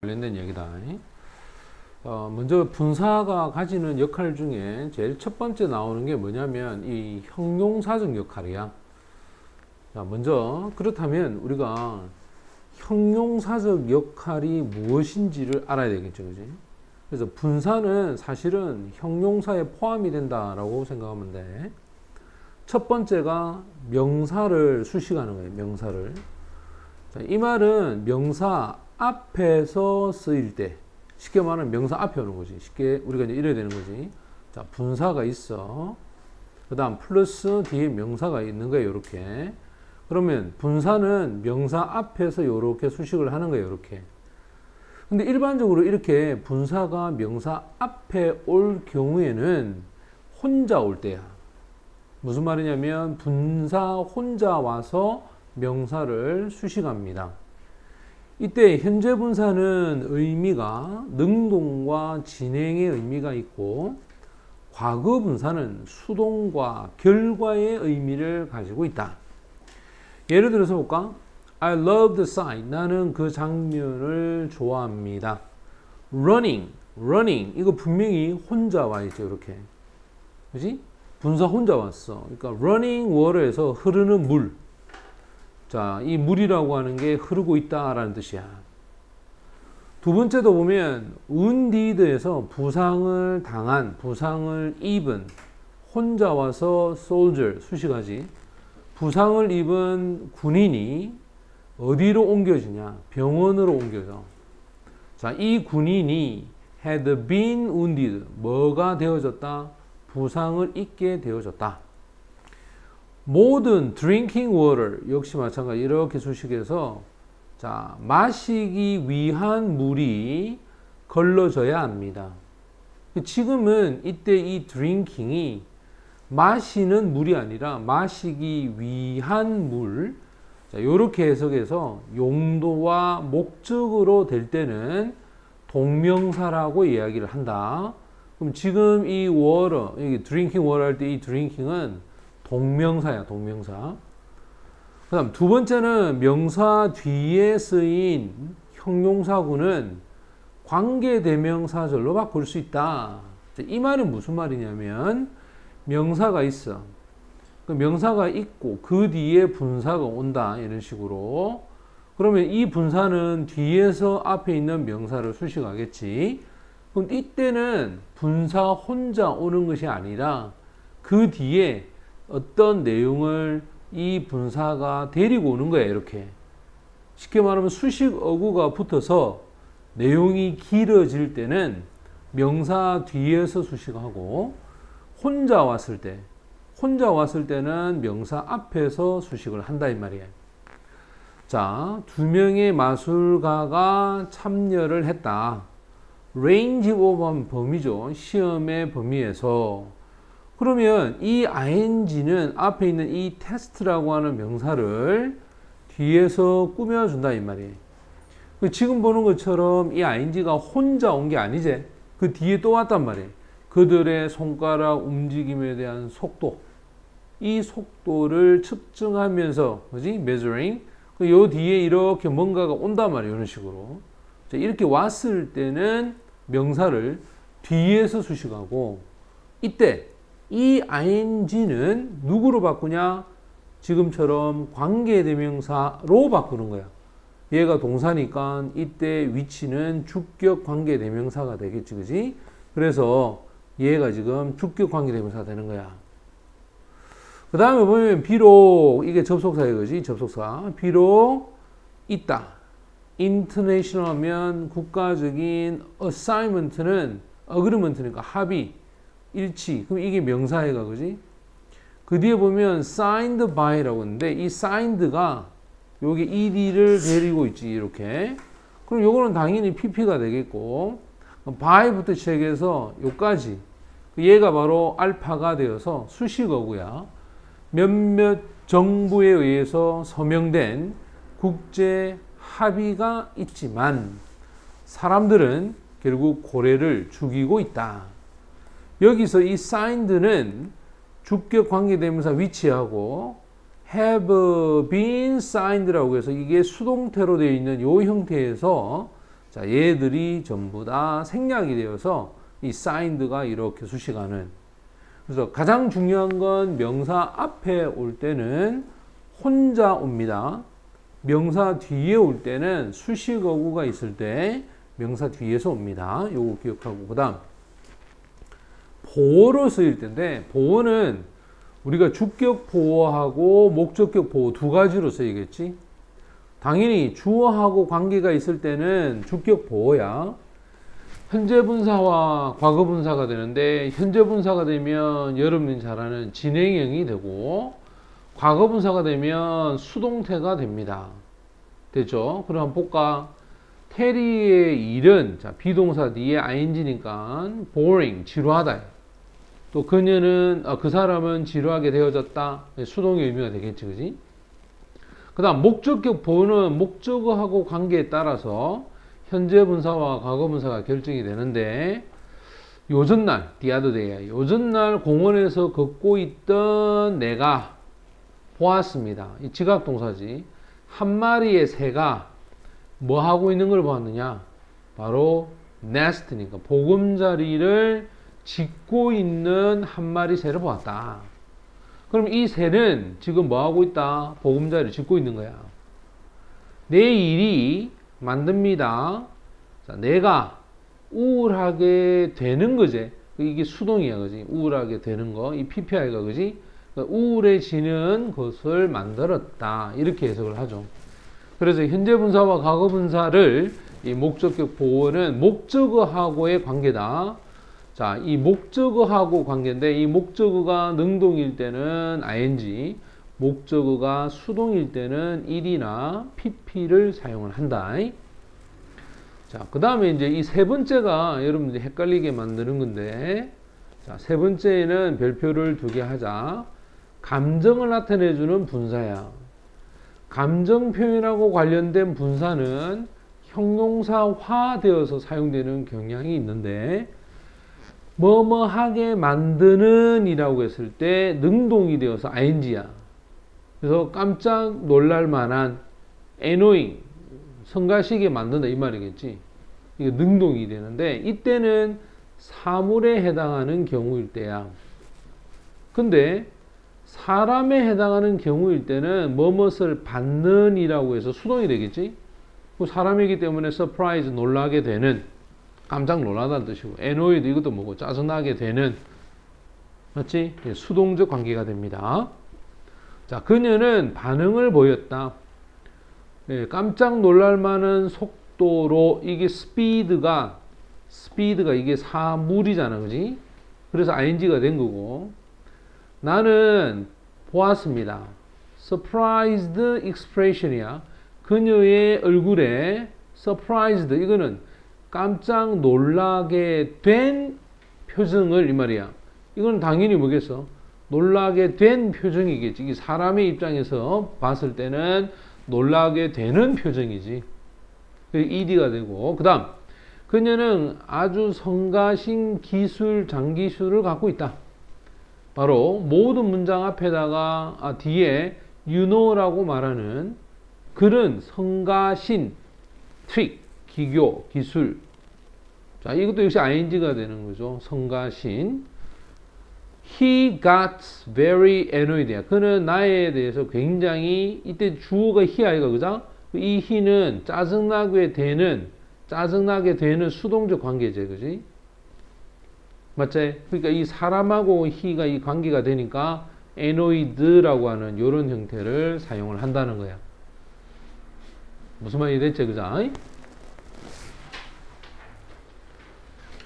관련된 얘기다. 먼저 분사가 가지는 역할 중에 제일 첫 번째 나오는 게 뭐냐면 이 형용사적 역할이야. 자, 먼저 그렇다면 우리가 형용사적 역할이 무엇인지를 알아야 되겠죠, 그지? 그래서 분사는 사실은 형용사에 포함이 된다라고 생각하면 돼. 첫 번째가 명사를 수식하는 거예요, 명사를. 자, 이 말은 명사 앞에서 쓰일 때, 쉽게 말하면 명사 앞에 오는 거지. 쉽게 우리가 이제 이래야 되는 거지. 자, 분사가 있어. 그 다음 플러스 뒤에 명사가 있는 거예요, 요렇게. 그러면 분사는 명사 앞에서 요렇게 수식을 하는 거예요, 요렇게. 근데 일반적으로 이렇게 분사가 명사 앞에 올 경우에는 혼자 올 때야. 무슨 말이냐면 분사 혼자 와서 명사를 수식합니다. 이때 현재 분사는 의미가 능동과 진행의 의미가 있고, 과거 분사는 수동과 결과의 의미를 가지고 있다. 예를 들어서 볼까? I love the sight. 나는 그 장면을 좋아합니다. running. 이거 분명히 혼자 와 있죠, 이렇게. 그지? 분사 혼자 왔어. 그러니까 running water에서 흐르는 물. 자, 이 물이라고 하는 게 흐르고 있다라는 뜻이야. 두 번째도 보면 wounded에서 부상을 당한, 부상을 입은, 혼자 와서 soldier, 수식하지. 부상을 입은 군인이 어디로 옮겨지냐? 병원으로 옮겨져. 자, 이 군인이 had been wounded, 뭐가 되어졌다? 부상을 입게 되어졌다. 모든 drinking water 역시 마찬가지 이렇게 수식해서, 자, 마시기 위한 물이 걸러져야 합니다. 지금은 이때 이 drinking이 마시는 물이 아니라 마시기 위한 물, 자, 이렇게 해석해서 용도와 목적으로 될 때는 동명사라고 이야기를 한다. 그럼 지금 이 water, 이 drinking water 할 때 이 drinking은 동명사야, 동명사. 그 다음 두 번째는 명사 뒤에 쓰인 형용사구는 관계대명사절로 바꿀 수 있다. 이 말은 무슨 말이냐면 명사가 있어. 그 명사가 있고 그 뒤에 분사가 온다, 이런 식으로. 그러면 이 분사는 뒤에서 앞에 있는 명사를 수식하겠지. 그럼 이때는 분사 혼자 오는 것이 아니라 그 뒤에 어떤 내용을 이 분사가 데리고 오는 거예요, 이렇게. 쉽게 말하면 수식 어구가 붙어서 내용이 길어질 때는 명사 뒤에서 수식하고, 혼자 왔을 때는 명사 앞에서 수식을 한다, 이 말이에요. 자, 두 명의 마술가가 참여를 했다. range of 범위죠. 시험의 범위에서. 그러면 이 ing는 앞에 있는 이 테스트라고 하는 명사를 뒤에서 꾸며준다, 이 말이에요. 지금 보는 것처럼 이 ing가 혼자 온 게 아니지. 그 뒤에 또 왔단 말이에요. 그들의 손가락 움직임에 대한 속도. 이 속도를 측정하면서, 그지? measuring. 요 뒤에 이렇게 뭔가가 온단 말이에요. 이런 식으로. 자, 이렇게 왔을 때는 명사를 뒤에서 수식하고, 이때 이 ing는 누구로 바꾸냐? 지금처럼 관계대명사로 바꾸는 거야. 얘가 동사니까 이때 위치는 주격 관계대명사가 되겠지, 그지? 그래서 얘가 지금 주격 관계대명사가 되는 거야. 그 다음에 보면 비록, 이게 접속사야, 그지? 접속사. 비록 있다. international 하면 국가적인, assignment는 agreement니까 합의, 일치. 그럼 이게 명사해가, 그지? 그 뒤에 보면 signed by라고 했는데, 이 signed가 여기 ed를 데리고 있지, 이렇게. 그럼 요거는 당연히 pp가 되겠고, by부터 시작해서 요까지. 얘가 바로 알파가 되어서 수식어구야. 몇몇 정부에 의해서 서명된 국제 합의가 있지만 사람들은 결국 고래를 죽이고 있다. 여기서 이 signed는 주격 관계대명사 위치하고 have been signed라고 해서 이게 수동태로 되어 있는 이 형태에서, 자, 얘들이 전부 다 생략이 되어서 이 signed가 이렇게 수식하는. 그래서 가장 중요한 건 명사 앞에 올 때는 혼자 옵니다. 명사 뒤에 올 때는 수식어구가 있을 때 명사 뒤에서 옵니다. 요거 기억하고, 그 다음 보어로 쓰일 텐데, 보어는 우리가 주격 보어하고 목적격 보어 두 가지로 쓰이겠지. 당연히 주어하고 관계가 있을 때는 주격 보어야. 현재 분사와 과거 분사가 되는데, 현재 분사가 되면 여러분이 잘 아는 진행형이 되고, 과거 분사가 되면 수동태가 됩니다. 됐죠? 그럼 한번 볼까? 테리의 일은, 자, 비동사 뒤에 ing니까 boring, 지루하다. 또 그녀는, 그 사람은 지루하게 되어졌다. 수동의 의미가 되겠지, 그지? 그 다음 목적격 보어는 목적어하고 관계에 따라서 현재 분사와 과거 분사가 결정이 되는데, 요전날, the other day, 요전날 공원에서 걷고 있던 내가 보았습니다. 이 지각 동사지. 한 마리의 새가 뭐 하고 있는 걸 보았느냐? 바로 nest니까 보금자리를 짓고 있는 한 마리 새를 보았다. 그럼 이 새는 지금 뭐 하고 있다? 보금자리를 짓고 있는 거야. 내 일이 만듭니다. 자, 내가 우울하게 되는 거지. 이게 수동이야, 그지? 우울하게 되는 거. 이 PPI가, 그지? 그러니까 우울해지는 것을 만들었다. 이렇게 해석을 하죠. 그래서 현재 분사와 과거 분사를 이 목적격 보어는 목적어하고의 관계다. 자, 이 목적어하고 관계인데, 이 목적어가 능동일 때는 ing, 목적어가 수동일 때는 il이나 pp를 사용을 한다. 자, 그 다음에 이제 이 세 번째가 여러분들이 헷갈리게 만드는 건데, 자, 세 번째에는 별표를 두 개 하자. 감정을 나타내주는 분사야. 감정 표현하고 관련된 분사는 형용사화되어서 사용되는 경향이 있는데, 뭐뭐하게 만드는 이라고 했을 때 능동이 되어서 ing야. 그래서 깜짝 놀랄 만한 annoying, 성가시게 만든다 이 말이겠지. 이게 능동이 되는데, 이때는 사물에 해당하는 경우일 때야. 근데 사람에 해당하는 경우일 때는 뭐뭇을 받는 이라고 해서 수동이 되겠지. 사람이기 때문에 surprise, 놀라게 되는, 깜짝 놀라다는 뜻이고, annoyed 이것도 뭐고 짜증나게 되는, 맞지? 수동적 관계가 됩니다. 자, 그녀는 반응을 보였다. 깜짝 놀랄 만한 속도로, 이게 speed가 이게 사물이잖아, 그지? 그래서 ing가 된 거고, 나는 보았습니다. surprised expression이야. 그녀의 얼굴에 surprised, 이거는 깜짝 놀라게 된 표정을, 이 말이야. 이건 당연히 뭐겠어? 놀라게 된 표정이겠지. 이게 사람의 입장에서 봤을 때는 놀라게 되는 표정이지. ed가 되고, 그 다음 그녀는 아주 성가신 기술, 장기술을 갖고 있다. 바로 모든 문장 앞에다가 뒤에 you know라고 말하는 그런 성가신, 트릭, 기교, 기술. 자, 이것도 역시 ing가 되는 거죠. 성가신. He got very annoyed. 그는 나에 대해서 굉장히, 이때 주어가 he 아이가, 그죠? 이 he는 짜증나게 되는 수동적 관계제, 그지? 맞지? 그러니까 이 사람하고 he가 이 관계가 되니까 annoyed라고 하는 이런 형태를 사용을 한다는 거야. 무슨 말이 됐지, 그죠?